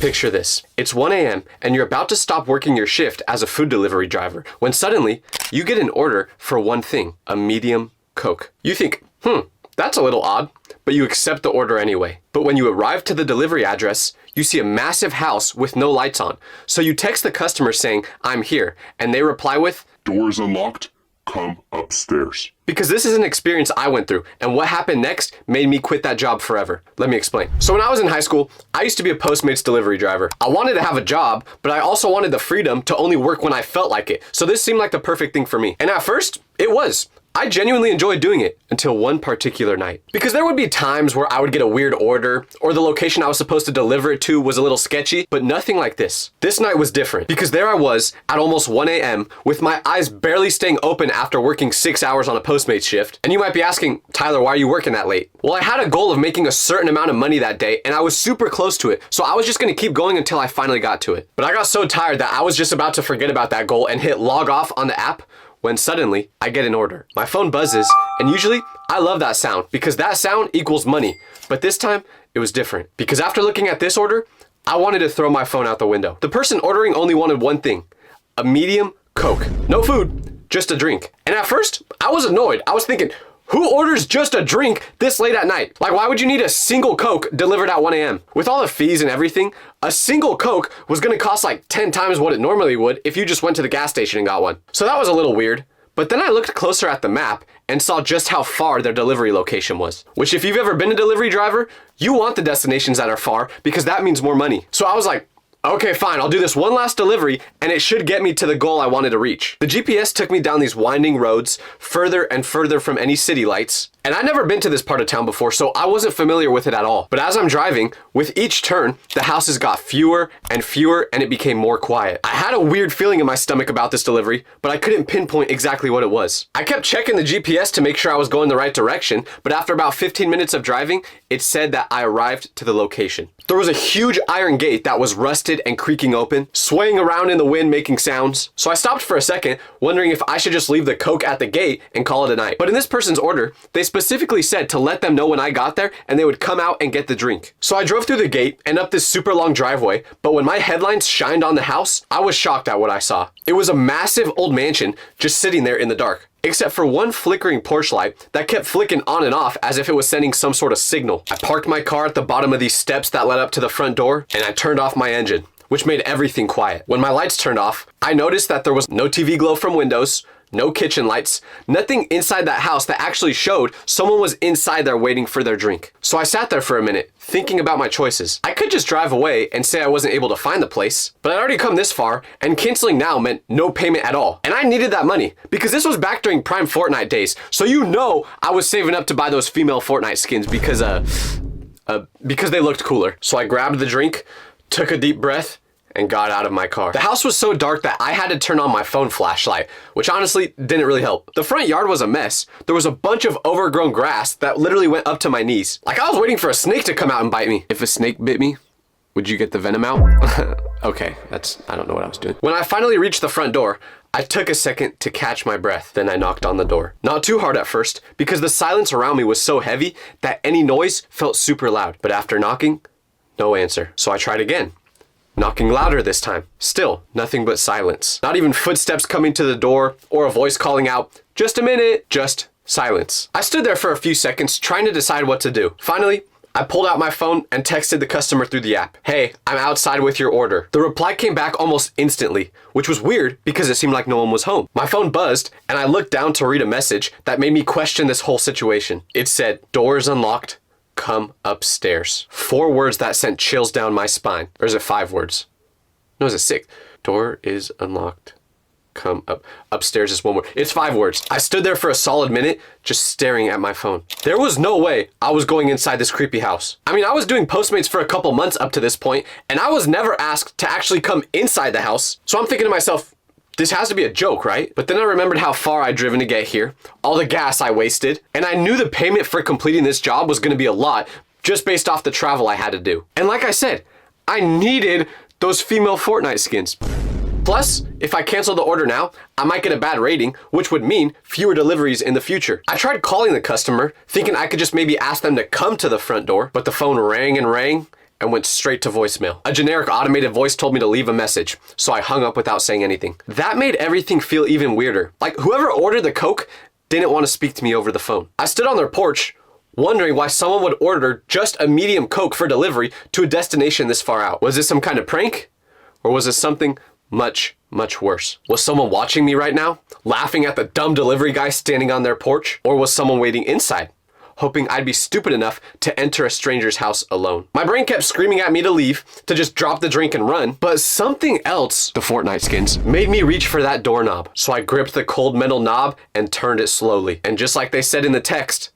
Picture this. It's 1 a.m. and you're about to stop working your shift as a food delivery driver when suddenly you get an order for one thing, a medium Coke. You think, that's a little odd, but you accept the order anyway. But when you arrive to the delivery address, you see a massive house with no lights on. So you text the customer saying, "I'm here," and they reply with, "Door is unlocked. Come upstairs." Because this is an experience I went through, and what happened next made me quit that job forever. Let me explain. So when I was in high school, I used to be a Postmates delivery driver. I wanted to have a job, but I also wanted the freedom to only work when I felt like it. So this seemed like the perfect thing for me. And at first, it was. I genuinely enjoyed doing it until one particular night. Because there would be times where I would get a weird order, or the location I was supposed to deliver it to was a little sketchy, but nothing like this. This night was different because there I was at almost 1 a.m. with my eyes barely staying open after working 6 hours on a Postmates shift. And you might be asking, "Tyler, why are you working that late?" Well, I had a goal of making a certain amount of money that day, and I was super close to it. So I was just gonna keep going until I finally got to it. But I got so tired that I was just about to forget about that goal and hit log off on the app when suddenly I get an order. My phone buzzes, and usually I love that sound because that sound equals money. But this time it was different because after looking at this order, I wanted to throw my phone out the window. The person ordering only wanted one thing, a medium Coke. No food, just a drink. And at first I was annoyed. I was thinking, who orders just a drink this late at night? Like, why would you need a single Coke delivered at 1 a.m.? With all the fees and everything, a single Coke was gonna cost like 10 times what it normally would if you just went to the gas station and got one. So that was a little weird. But then I looked closer at the map and saw just how far their delivery location was. Which, if you've ever been a delivery driver, you want the destinations that are far because that means more money. So I was like, okay, fine, I'll do this one last delivery and it should get me to the goal I wanted to reach. The GPS took me down these winding roads, further and further from any city lights. And I'd never been to this part of town before, so I wasn't familiar with it at all. But as I'm driving, with each turn, the houses got fewer and fewer and it became more quiet. I had a weird feeling in my stomach about this delivery, but I couldn't pinpoint exactly what it was. I kept checking the GPS to make sure I was going the right direction, but after about 15 minutes of driving, it said that I arrived to the location. There was a huge iron gate that was rusted and creaking open, swaying around in the wind making sounds. So I stopped for a second, wondering if I should just leave the Coke at the gate and call it a night. But in this person's order, they specifically said to let them know when I got there and they would come out and get the drink. So I drove through the gate and up this super long driveway, but when my headlights shined on the house, I was shocked at what I saw. It was a massive old mansion just sitting there in the dark, except for one flickering porch light that kept flicking on and off as if it was sending some sort of signal. I parked my car at the bottom of these steps that led up to the front door and I turned off my engine, which made everything quiet. When my lights turned off, I noticed that there was no TV glow from windows, no kitchen lights, nothing inside that house that actually showed someone was inside there waiting for their drink. So I sat there for a minute, thinking about my choices. I could just drive away and say I wasn't able to find the place, but I'd already come this far, and canceling now meant no payment at all. And I needed that money, because this was back during prime Fortnite days, so you know I was saving up to buy those female Fortnite skins because they looked cooler. So I grabbed the drink, took a deep breath, and got out of my car. The house was so dark that I had to turn on my phone flashlight, which honestly didn't really help. The front yard was a mess. There was a bunch of overgrown grass that literally went up to my knees. Like I was waiting for a snake to come out and bite me. If a snake bit me, would you get the venom out? Okay, I don't know what I was doing. When I finally reached the front door, I took a second to catch my breath. Then I knocked on the door. Not too hard at first, because the silence around me was so heavy that any noise felt super loud. But after knocking, no answer. So I tried again. Knocking louder this time. Still, nothing but silence. Not even footsteps coming to the door or a voice calling out, "Just a minute." Just silence. I stood there for a few seconds trying to decide what to do. Finally, I pulled out my phone and texted the customer through the app. "Hey, I'm outside with your order." The reply came back almost instantly, which was weird because it seemed like no one was home. My phone buzzed and I looked down to read a message that made me question this whole situation. It said, "Doors unlocked. Come upstairs." 4 words that sent chills down my spine. Or is it 5 words? No, is it 6? Door is unlocked. Come up. Upstairs is 1 word. It's 5 words. I stood there for a solid minute, just staring at my phone. There was no way I was going inside this creepy house. I mean, I was doing Postmates for a couple months up to this point, and I was never asked to actually come inside the house. So I'm thinking to myself, this has to be a joke, right? But then I remembered how far I'd driven to get here, all the gas I wasted, and I knew the payment for completing this job was gonna be a lot, just based off the travel I had to do. And like I said, I needed those female Fortnite skins. Plus, if I cancel the order now, I might get a bad rating, which would mean fewer deliveries in the future. I tried calling the customer, thinking I could just maybe ask them to come to the front door, but the phone rang and rang, and went straight to voicemail. A generic automated voice told me to leave a message, so I hung up without saying anything. That made everything feel even weirder. Like whoever ordered the Coke didn't want to speak to me over the phone. I stood on their porch, wondering why someone would order just a medium Coke for delivery to a destination this far out. Was this some kind of prank? Or was this something much, much worse? Was someone watching me right now, laughing at the dumb delivery guy standing on their porch? Or was someone waiting inside, hoping I'd be stupid enough to enter a stranger's house alone? My brain kept screaming at me to leave, to just drop the drink and run, but something else, the Fortnite skins, made me reach for that doorknob. So I gripped the cold metal knob and turned it slowly. And just like they said in the text,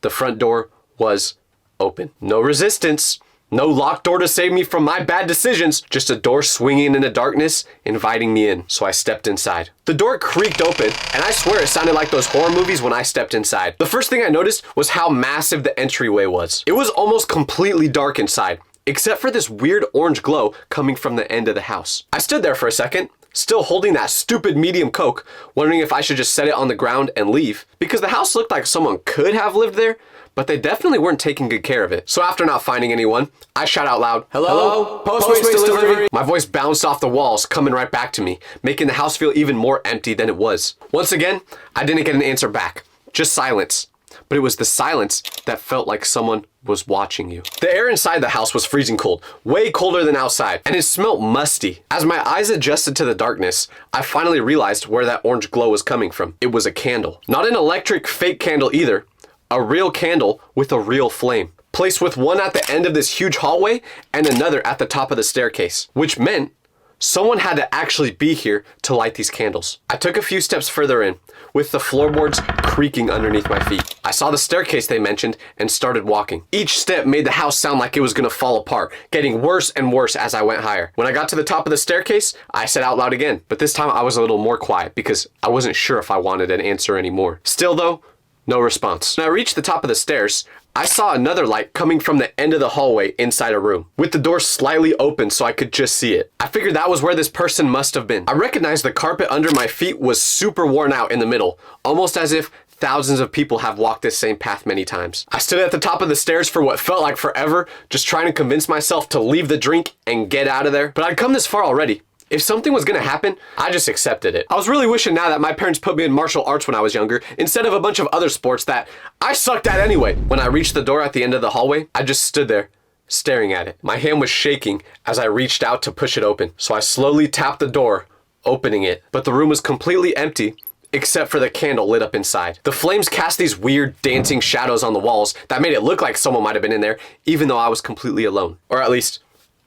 the front door was open. No resistance. No locked door to save me from my bad decisions, just a door swinging in the darkness, inviting me in. So I stepped inside. The door creaked open, and I swear it sounded like those horror movies when I stepped inside. The first thing I noticed was how massive the entryway was. It was almost completely dark inside, except for this weird orange glow coming from the end of the house. I stood there for a second, still holding that stupid medium Coke, wondering if I should just set it on the ground and leave, because the house looked like someone could have lived there, but they definitely weren't taking good care of it. So after not finding anyone, I shout out loud, "Hello? Postmates delivery." My voice bounced off the walls, coming right back to me, making the house feel even more empty than it was. Once again, I didn't get an answer back, just silence. But it was the silence that felt like someone was watching you. The air inside the house was freezing cold, way colder than outside, and it smelled musty. As my eyes adjusted to the darkness, I finally realized where that orange glow was coming from. It was a candle. Not an electric fake candle either. A real candle with a real flame, placed with one at the end of this huge hallway and another at the top of the staircase, which meant someone had to actually be here to light these candles. I took a few steps further in, with the floorboards creaking underneath my feet. I saw the staircase they mentioned and started walking. Each step made the house sound like it was gonna fall apart, getting worse and worse as I went higher. When I got to the top of the staircase, I said out loud again, but this time I was a little more quiet because I wasn't sure if I wanted an answer anymore. Still though, no response. When I reached the top of the stairs, I saw another light coming from the end of the hallway inside a room, with the door slightly open so I could just see it. I figured that was where this person must have been. I recognized the carpet under my feet was super worn out in the middle, almost as if thousands of people have walked this same path many times. I stood at the top of the stairs for what felt like forever, just trying to convince myself to leave the drink and get out of there. But I'd come this far already. If something was gonna happen, I just accepted it. I was really wishing now that my parents put me in martial arts when I was younger, instead of a bunch of other sports that I sucked at anyway. When I reached the door at the end of the hallway, I just stood there, staring at it. My hand was shaking as I reached out to push it open. So I slowly tapped the door, opening it. But the room was completely empty, except for the candle lit up inside. The flames cast these weird dancing shadows on the walls that made it look like someone might have been in there, even though I was completely alone. Or at least,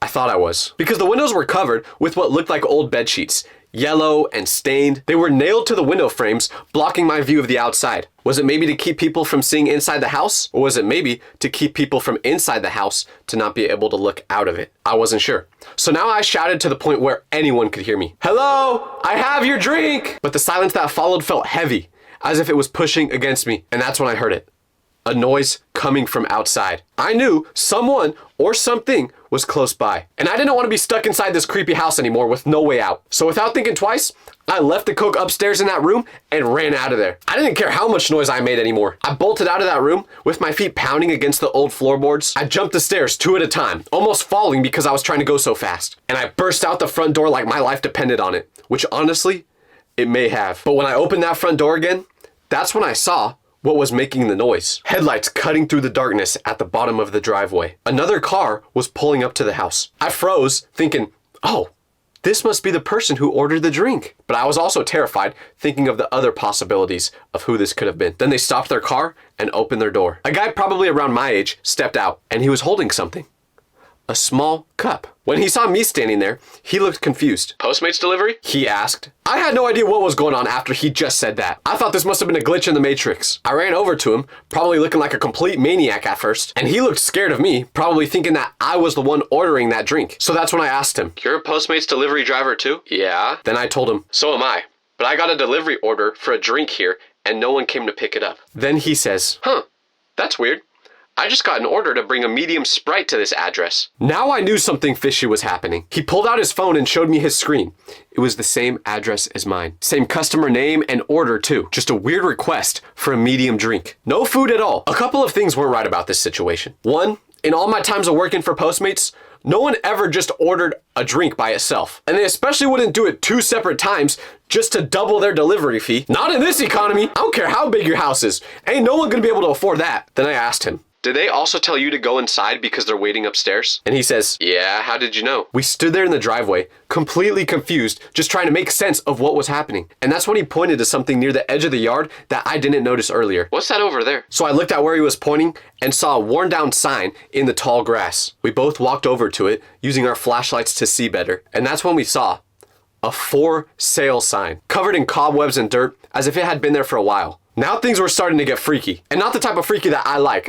I thought I was. Because the windows were covered with what looked like old bed sheets, yellow and stained. They were nailed to the window frames, blocking my view of the outside. Was it maybe to keep people from seeing inside the house? Or was it maybe to keep people from inside the house to not be able to look out of it? I wasn't sure. So now I shouted to the point where anyone could hear me. "Hello, I have your drink!" But the silence that followed felt heavy, as if it was pushing against me. And that's when I heard it. A noise coming from outside. I knew someone or something was close by. And I didn't want to be stuck inside this creepy house anymore with no way out. So without thinking twice, I left the Coke upstairs in that room and ran out of there. I didn't care how much noise I made anymore. I bolted out of that room with my feet pounding against the old floorboards. I jumped the stairs 2 at a time, almost falling because I was trying to go so fast. And I burst out the front door like my life depended on it, which honestly, it may have. But when I opened that front door again, that's when I saw what was making the noise. Headlights cutting through the darkness at the bottom of the driveway. Another car was pulling up to the house. I froze, thinking, oh, this must be the person who ordered the drink. But I was also terrified, thinking of the other possibilities of who this could have been. Then they stopped their car and opened their door. A guy probably around my age stepped out, and he was holding something. A small cup. When he saw me standing there, he looked confused. "Postmates delivery?" he asked. I had no idea what was going on after he just said that. I thought this must have been a glitch in the Matrix. I ran over to him, probably looking like a complete maniac at first, and he looked scared of me, probably thinking that I was the one ordering that drink. So that's when I asked him, "You're a Postmates delivery driver too?" "Yeah." Then I told him, "So am I, but I got a delivery order for a drink here and no one came to pick it up." Then he says, "Huh, that's weird. I just got an order to bring a medium Sprite to this address." Now I knew something fishy was happening. He pulled out his phone and showed me his screen. It was the same address as mine. Same customer name and order too. Just a weird request for a medium drink. No food at all. A couple of things weren't right about this situation. One, in all my times of working for Postmates, no one ever just ordered a drink by itself. And they especially wouldn't do it 2 separate times just to double their delivery fee. Not in this economy. I don't care how big your house is. Ain't no one gonna be able to afford that. Then I asked him, did they also tell you to go inside because they're waiting upstairs? And he says, yeah, how did you know? We stood there in the driveway, completely confused, just trying to make sense of what was happening. And that's when he pointed to something near the edge of the yard that I didn't notice earlier. What's that over there? So I looked at where he was pointing and saw a worn down sign in the tall grass. We both walked over to it, using our flashlights to see better. And that's when we saw a for sale sign, covered in cobwebs and dirt, as if it had been there for a while. Now things were starting to get freaky, and not the type of freaky that I like.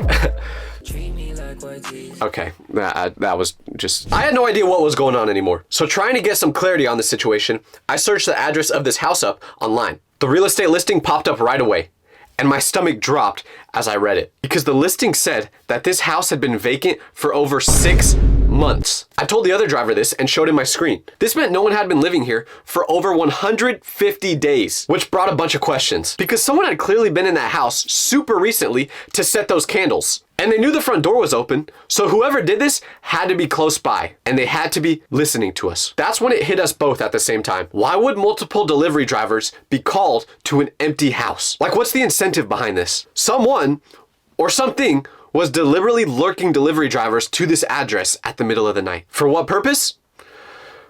Okay, that was just... I had no idea what was going on anymore. So trying to get some clarity on the situation, I searched the address of this house up online. The real estate listing popped up right away, and my stomach dropped as I read it, because the listing said that this house had been vacant for over 6 months. I told the other driver this and showed him my screen. This meant no one had been living here for over 150 days, which brought a bunch of questions, because someone had clearly been in that house super recently to set those candles. And they knew the front door was open, so whoever did this had to be close by, and they had to be listening to us. That's when it hit us both at the same time. Why would multiple delivery drivers be called to an empty house? Like, what's the incentive behind this? Someone or something was deliberately lurking delivery drivers to this address at the middle of the night. For what purpose?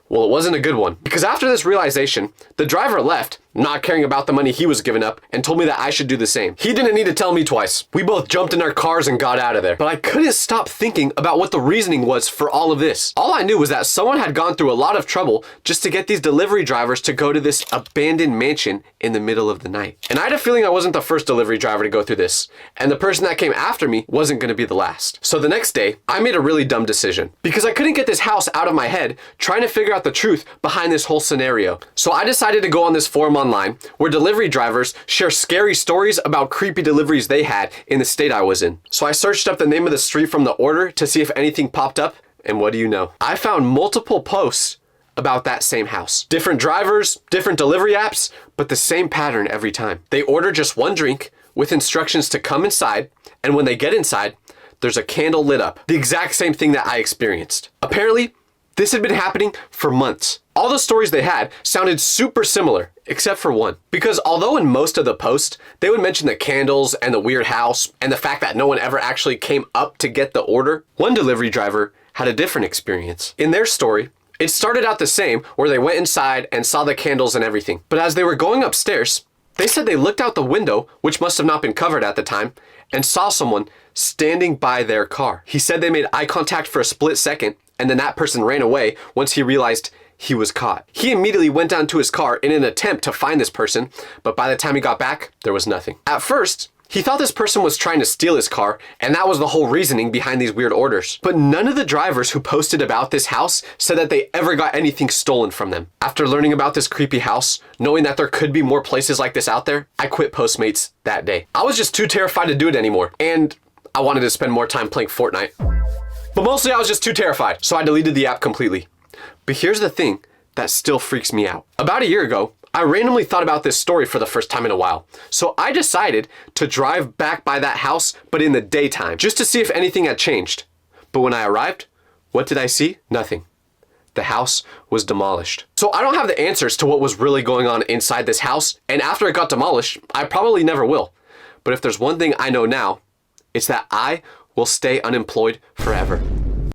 Well, it wasn't a good one, because after this realization, the driver left, not caring about the money he was giving up, and told me that I should do the same. He didn't need to tell me twice. We both jumped in our cars and got out of there. But I couldn't stop thinking about what the reasoning was for all of this. All I knew was that someone had gone through a lot of trouble just to get these delivery drivers to go to this abandoned mansion in the middle of the night. And I had a feeling I wasn't the first delivery driver to go through this, and the person that came after me wasn't going to be the last. So the next day, I made a really dumb decision, because I couldn't get this house out of my head trying to figure out the truth behind this whole scenario. So I decided to go on this forum online where delivery drivers share scary stories about creepy deliveries they had in the state I was in. So I searched up the name of the street from the order to see if anything popped up, and what do you know? I found multiple posts about that same house. Different drivers, different delivery apps, but the same pattern every time. They order just one drink with instructions to come inside, and when they get inside, there's a candle lit up. The exact same thing that I experienced. Apparently, this had been happening for months. All the stories they had sounded super similar, except for one. Because although in most of the posts, they would mention the candles and the weird house and the fact that no one ever actually came up to get the order, one delivery driver had a different experience. In their story, it started out the same, where they went inside and saw the candles and everything. But as they were going upstairs, they said they looked out the window, which must have not been covered at the time, and saw someone standing by their car. He said they made eye contact for a split second, and then that person ran away once he realized he was caught. He immediately went down to his car in an attempt to find this person, but by the time he got back, there was nothing. At first, he thought this person was trying to steal his car, and that was the whole reasoning behind these weird orders. But none of the drivers who posted about this house said that they ever got anything stolen from them. After learning about this creepy house, knowing that there could be more places like this out there, I quit Postmates that day. I was just too terrified to do it anymore, and I wanted to spend more time playing Fortnite. But mostly I was just too terrified, so I deleted the app completely. But here's the thing that still freaks me out. About a year ago, I randomly thought about this story for the first time in a while. So I decided to drive back by that house, but in the daytime, just to see if anything had changed. But when I arrived, what did I see? Nothing. The house was demolished. So I don't have the answers to what was really going on inside this house, and after it got demolished, I probably never will. But if there's one thing I know now, it's that I will stay unemployed forever.